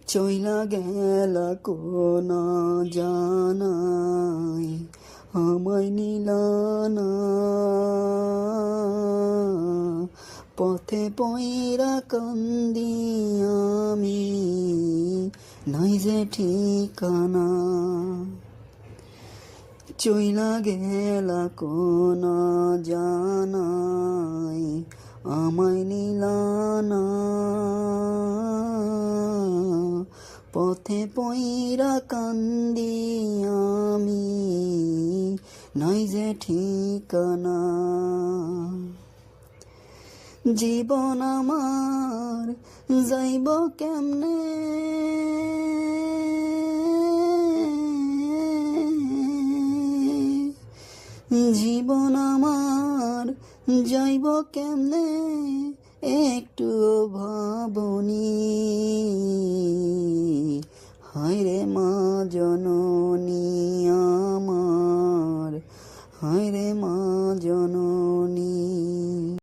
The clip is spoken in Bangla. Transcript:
চইলা গেলা কোন জানাই আমায় নিলানা পথে পয়রা কান্দি আমি নাই যে ঠিকানা চইলা গেলা কোন জানাই আমায় নিলানা পথে পয়রা কান্দি আমি নাই যে ঠিকানা জীবন আমার যাইব কেমনে জীবন আমার যাইব কেমনে একটু ভাবনি হায়রে মা জননী আমার হায়রে মা জননী।